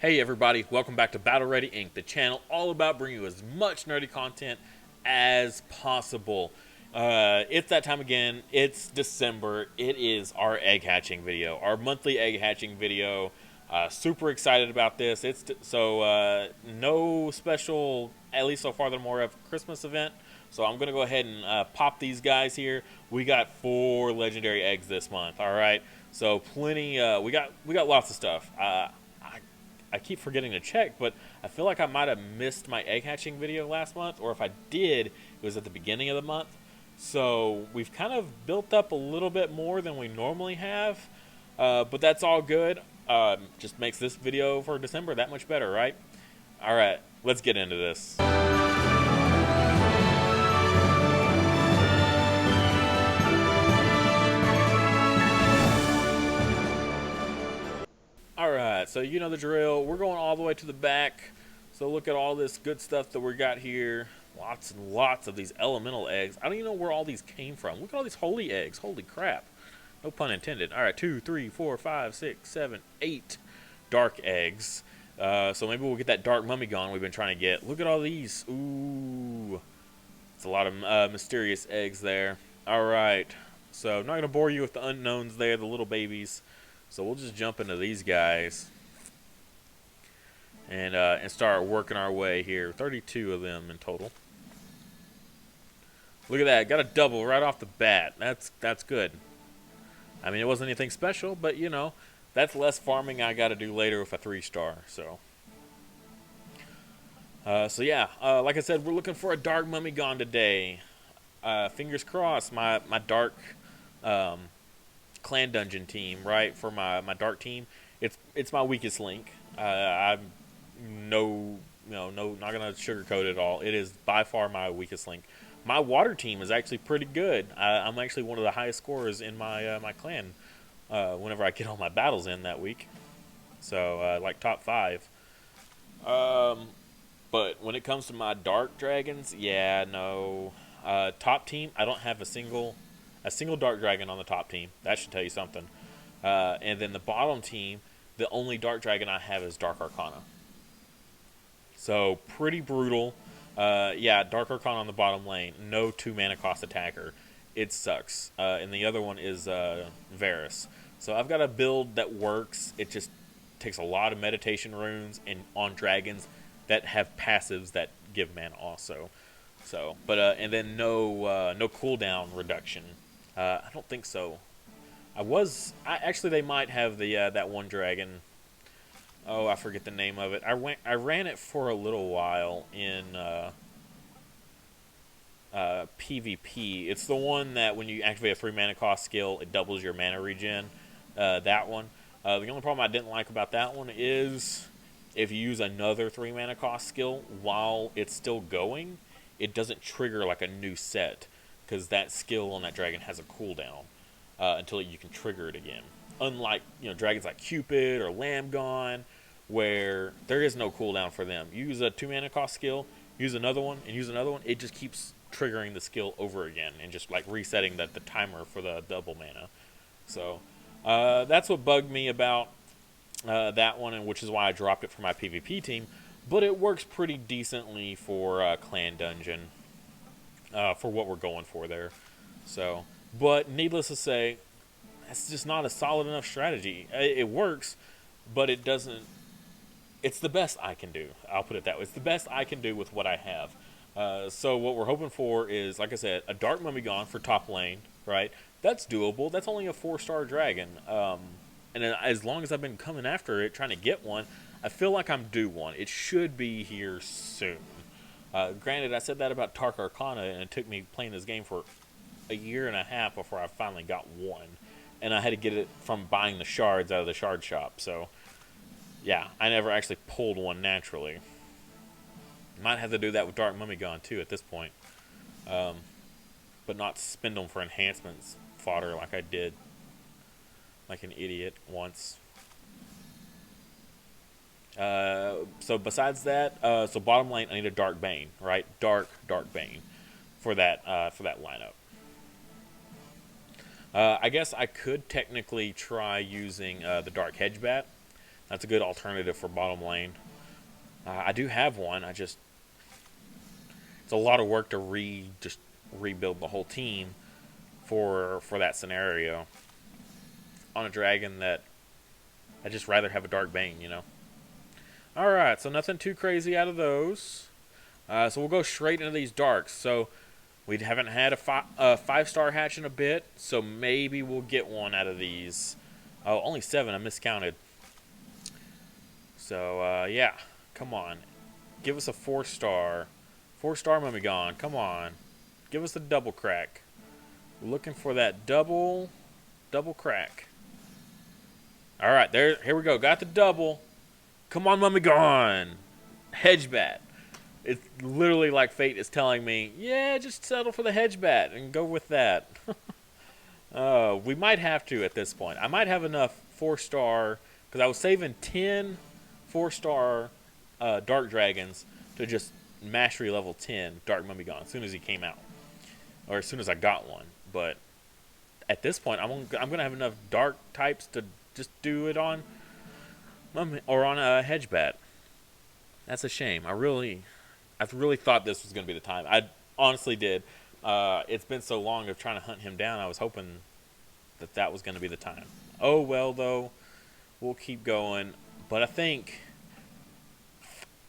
Hey everybody, welcome back to Battle Ready Inc., the channel all about bringing you as much nerdy content as possible. It's that time again. It's December. It is our egg hatching video, our monthly egg hatching video. Super excited about this. No special, at least so far, that I'm aware of, Christmas event. So I'm gonna go ahead and pop these guys here. We got 4 legendary eggs this month. All right, so plenty. We got lots of stuff. I keep forgetting to check, but I feel like I might have missed my egg hatching video last month, or if I did, it was at the beginning of the month. So we've kind of built up a little bit more than we normally have, but that's all good. Just makes this video for December that much better, right? All right, let's get into this. Alright, so you know the drill. We're going all the way to the back. So look at all this good stuff that we got here. Lots and lots of these elemental eggs. I don't even know where all these came from. Look at all these holy eggs. Holy crap. No pun intended. Alright, 2, 3, 4, 5, 6, 7, 8 dark eggs. So maybe we'll get that dark mummy we've been trying to get. Look at all these. Ooh. It's a lot of mysterious eggs there. Alright. So I'm not going to bore you with the unknowns there, the little babies. So we'll just jump into these guys and start working our way here. 32 of them in total. Look at that, got a double right off the bat. That's good. I mean, it wasn't anything special, but you know, that's less farming I got to do later with a 3-star. So yeah, like I said, we're looking for a dark mummy today. Fingers crossed. My dark. Clan dungeon team, right, for my dark team, it's my weakest link. I'm not gonna sugarcoat it all. It is by far my weakest link. My water team is actually pretty good. I'm actually one of the highest scorers in my clan whenever I get all my battles in that week. So like top 5. But when it comes to my dark dragons, yeah, no. Top team, I don't have a single dark dragon on the top team. That should tell you something. And then the bottom team, the only dark dragon I have is Dark Arcana. So pretty brutal. Yeah, Dark Arcana on the bottom lane. No 2 mana cost attacker. It sucks. And the other one is Varus. So I've got a build that works. It just takes a lot of meditation runes and on dragons that have passives that give mana also. So, but and then no cooldown reduction. I don't think so. Actually, they might have the that one dragon. Oh, I forget the name of it. I ran it for a little while in PvP. It's the one that when you activate a 3 mana cost skill, it doubles your mana regen. That one. The only problem I didn't like about that one is if you use another 3 mana cost skill while it's still going, it doesn't trigger like a new set, because that skill on that dragon has a cooldown until you can trigger it again. Unlike dragons like Cupid or Lambgon, where there is no cooldown for them. You use a 2 mana cost skill, use another one, and use another one. It just keeps triggering the skill over again and just like resetting the timer for the double mana. So that's what bugged me about that one, and which is why I dropped it for my PvP team. But it works pretty decently for Clan Dungeon. For what we're going for there. So, but needless to say, that's just not a solid enough strategy. It works, but it doesn't. It's the best I can do. I'll put it that way. It's the best I can do with what I have. So what we're hoping for is, like I said, a Dark Mummy for top lane, right? That's doable. That's only a 4-star dragon. And as long as I've been coming after it, trying to get one, I feel like I'm due one. It should be here soon. Granted, I said that about Dark Arcana, and it took me playing this game for a year and a half before I finally got one. And I had to get it from buying the shards out of the shard shop. So, yeah, I never actually pulled one naturally. Might have to do that with Dark Mummy too at this point. But not spend them for enhancements fodder like I did. Like an idiot once. So besides that, so bottom lane, I need a Dark Bane, right? Dark Bane for that lineup. I guess I could technically try using the Dark Hedgebat. That's a good alternative for bottom lane. I do have one. It's a lot of work to just rebuild the whole team for that scenario on a dragon that I'd just rather have a Dark Bane, you know. All right, so nothing too crazy out of those. So we'll go straight into these darks. So we haven't had a 5-star hatch in a bit, so maybe we'll get one out of these. Oh, only 7. I miscounted. So yeah, come on, give us a 4-star. 4-star Mummigon. Come on, give us a double crack. We're looking for that double crack. All right, here we go. Got the double. Come on, Mummigon. Hedgebat. It's literally like fate is telling me, yeah, just settle for the Hedgebat and go with that. We might have to at this point. I might have enough 4-star, because I was saving 10 4-star Dark Dragons to just Mastery level 10 Dark Mummigon as soon as he came out. Or as soon as I got one. But at this point, I'm going to have enough Dark types to just do it on or on a Hedgebat. That's a shame. I really thought this was going to be the time. I honestly did. It's been so long of trying to hunt him down. I was hoping that was going to be the time. Oh well, though, we'll keep going. But I think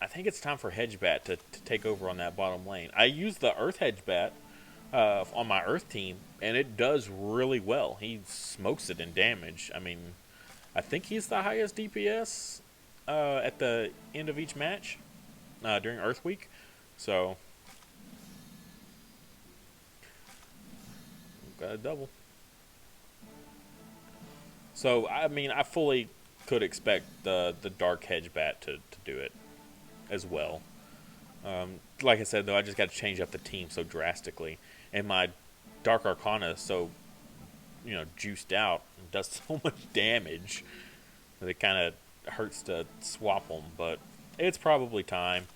it's time for Hedgebat to take over on that bottom lane. I used the Earth Hedgebat on my Earth team, and it does really well. He smokes it in damage. I mean, I think he's the highest DPS at the end of each match during Earth Week. So, got a double. So, I mean, I fully could expect the Dark Hedgebat to do it as well. Like I said, though, I just got to change up the team so drastically. And my Dark Arcana is so, juiced out and does so much damage that it kind of hurts to swap them. But it's probably time.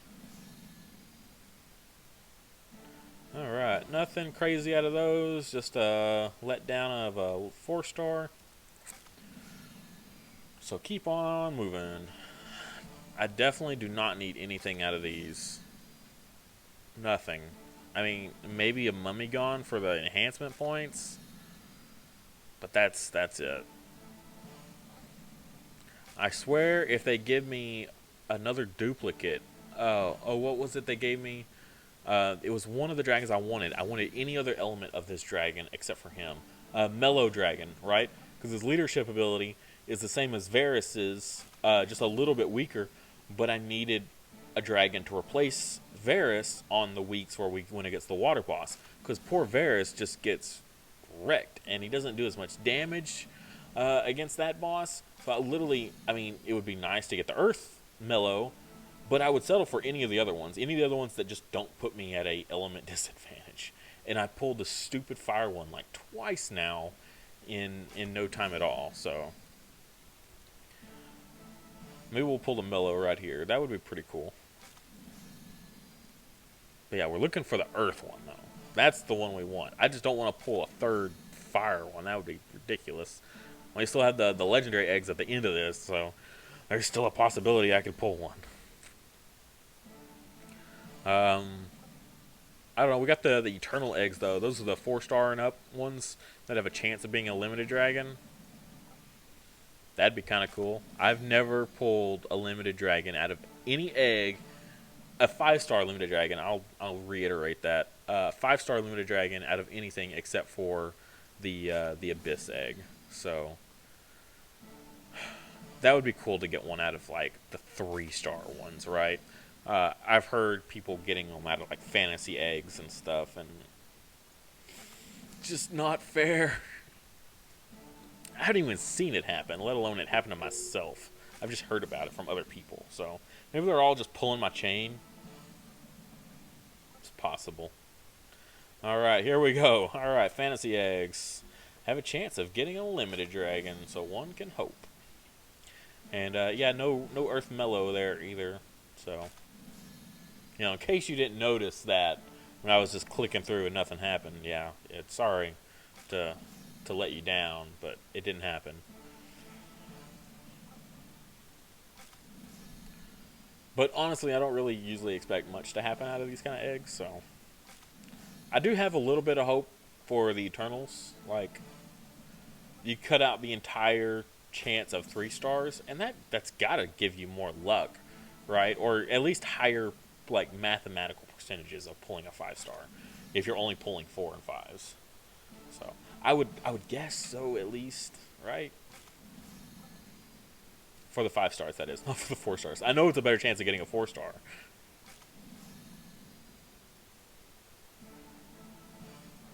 Alright, nothing crazy out of those. Just a letdown of a 4-star. So keep on moving. I definitely do not need anything out of these. Nothing. I mean, maybe a Mummigon for the enhancement points. But that's it. I swear if they give me another duplicate. Oh, what was it they gave me? It was one of the dragons I wanted. I wanted any other element of this dragon except for him. Mellow Dragon, right? Because his leadership ability is the same as Varys's, just a little bit weaker. But I needed a dragon to replace Varys on the weeks when it gets the water boss. Because poor Varys just gets wrecked. And he doesn't do as much damage against that boss. So I mean, it would be nice to get the Earth Mellow. But I would settle for any of the other ones. Any of the other ones that just don't put me at a element disadvantage. And I pulled the stupid fire one like twice now in no time at all. So maybe we'll pull the Mellow right here. That would be pretty cool. But yeah, we're looking for the Earth one, though. That's the one we want. I just don't want to pull a third fire one. That would be ridiculous. We still have the legendary eggs at the end of this, so there's still a possibility I could pull one. I don't know. We got the Eternal eggs, though. Those are the 4-star and up ones that have a chance of being a limited dragon. That'd be kind of cool. I've never pulled a limited dragon out of any egg. A 5-star limited dragon. I'll reiterate that. 5-star limited dragon out of anything except for the Abyss egg. So that would be cool to get one out of like the 3-star ones, right? I've heard people getting them out of like fantasy eggs and stuff, and just not fair. I haven't even seen it happen, let alone it happen to myself. I've just heard about it from other people. So maybe they're all just pulling my chain. It's possible. Alright, here we go. Alright, fantasy eggs have a chance of getting a limited dragon, so one can hope. And yeah, no Earth Mellow there either. So, in case you didn't notice that when I was just clicking through and nothing happened, yeah, it's sorry to let you down, but it didn't happen. But honestly, I don't really usually expect much to happen out of these kind of eggs, so I do have a little bit of hope for the Eternals. Like, you cut out the entire chance of 3 stars, and that's gotta give you more luck, right? Or at least higher like mathematical percentages of pulling a 5 star if you're only pulling 4 and 5s. So I would guess so at least, right? For the 5 stars, that is, not for the 4 stars. I know it's a better chance of getting a 4 star.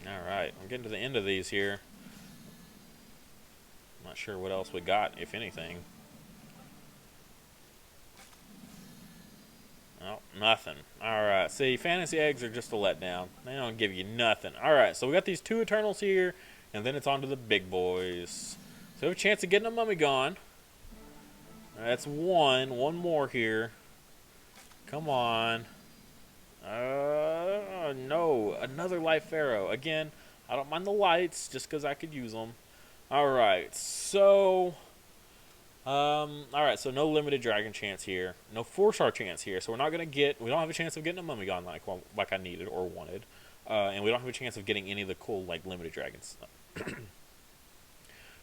All right, I'm getting to the end of these here. I'm not sure what else we got, if anything. Oh, nothing. Alright, see, fantasy eggs are just a letdown. They don't give you nothing. Alright, so we got these 2 Eternals here, and then it's on to the big boys. So we have a chance of getting a Mummy gone. That's one. One more here. Come on. No. Another Life Pharaoh. Again, I don't mind the lights, just because I could use them. Alright, so alright, so no limited dragon chance here. No 4-star chance here. So we don't have a chance of getting a Mummy Gone like I needed or wanted. And we don't have a chance of getting any of the cool, like, limited dragons.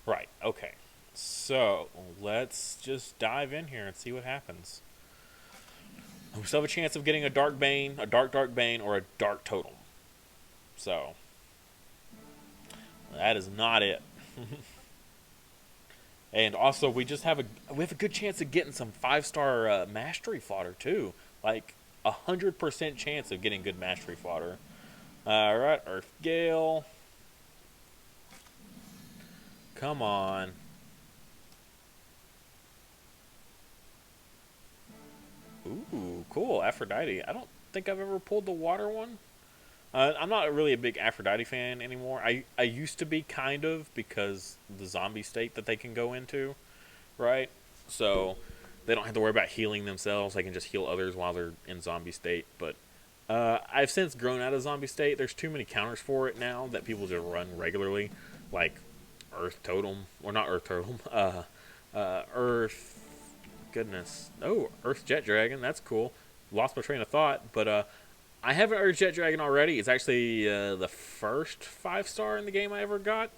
Right, okay. So, let's just dive in here and see what happens. We still have a chance of getting a Dark Bane, a Dark Bane, or a Dark Totem. So, that is not it. And also, we have a good chance of getting some 5-star mastery fodder too. Like 100% chance of getting good mastery fodder. All right, Earth Gale. Come on. Ooh, cool, Aphrodite. I don't think I've ever pulled the water one. I'm not really a big Aphrodite fan anymore. I used to be, kind of, because the zombie state that they can go into, right? So they don't have to worry about healing themselves. They can just heal others while they're in zombie state. But I've since grown out of zombie state. There's too many counters for it now that people just run regularly, like Earth Totem, or not Earth Totem, Earth. Goodness, oh, Earth Jet Dragon. That's cool. Lost my train of thought, but I have an Earth Jet Dragon already. It's actually the first 5-star in the game I ever got.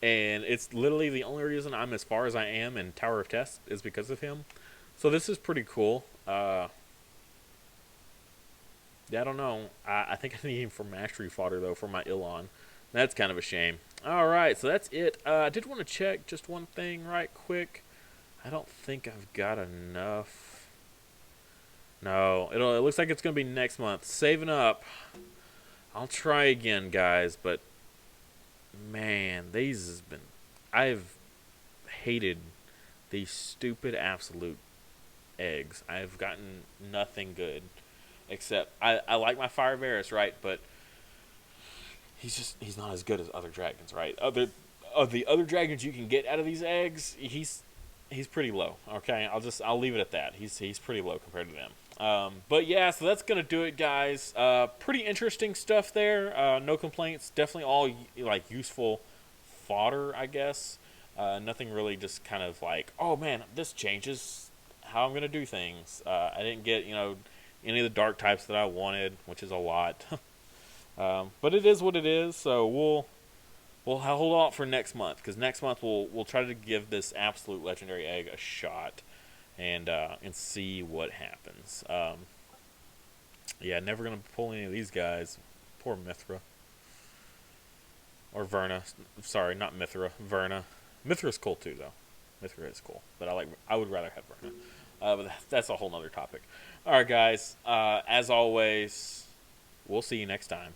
And it's literally the only reason I'm as far as I am in Tower of Test is because of him. So this is pretty cool. Yeah, I don't know. I think I need him for Mastery Fodder, though, for my Ilon. That's kind of a shame. Alright, so that's it. I did want to check just one thing right quick. I don't think I've got enough. No, it looks like it's going to be next month. Saving up. I'll try again, guys, but man, these has been... I've hated these stupid absolute eggs. I've gotten nothing good. Except, I like my Fire Varus, right? But he's not as good as other dragons, right? Of the other dragons you can get out of these eggs, he's pretty low. Okay, I'll leave it at that. He's pretty low compared to them. But yeah, so that's gonna do it, guys. Pretty interesting stuff there. No complaints. Definitely all like useful fodder, I guess. Nothing really just kind of like, oh man, this changes how I'm gonna do things. I didn't get any of the dark types that I wanted, which is a lot. But it is what it is. So we'll hold out for next month, because next month we'll try to give this absolute legendary egg a shot, and see what happens. Yeah, never gonna pull any of these guys. Poor Mithra or Verna. Sorry, not Mithra. Verna. Mithra's cool too, though. Mithra is cool, but I would rather have Verna. But that's a whole nother topic. All right, guys. As always, we'll see you next time.